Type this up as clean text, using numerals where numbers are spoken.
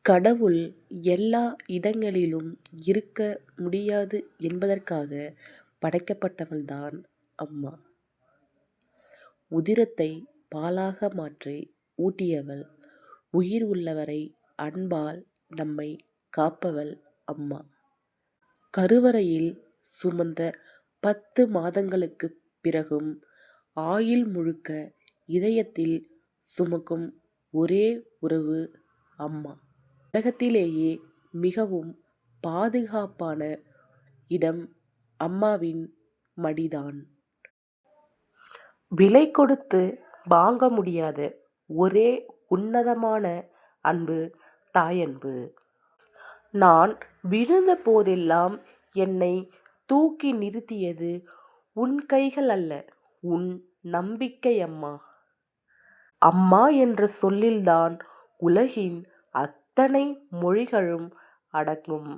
கடவுள் எல்லா இடங்களிலும் இருக்க முடியாது என்பதற்காக படைக்கப்பட்டவள்தான் அம்மா. உதிரத்தை பாலாக மாற்றி ஊட்டியவள். உயிர் உள்ளவரை அன்பால் நம்மை காப்பவள் அம்மா. கருவறையில் சுமந்த 10 மாதங்களுக்குப் பிறகும் ஆயுள் முழுக்க இதயத்தில் சுமக்கும் ஒரே உறவு அம்மா. உலகத்திலேயே மிகவும் பாதுகாப்பான இடம் அம்மாவின் மடிதான். விலை கொடுத்து வாங்க முடியாத ஒரே உன்னதமான அன்பு தாயன்பு. நான் விழுந்த போதெல்லாம் என்னை தூக்கி நிறுத்தியது உன் கைகள் அல்ல, உன் நம்பிக்கை அம்மா. அம்மா என்ற சொல்லில்தான் உலகின் அத்தனை மொழிகளும் அடங்கும்.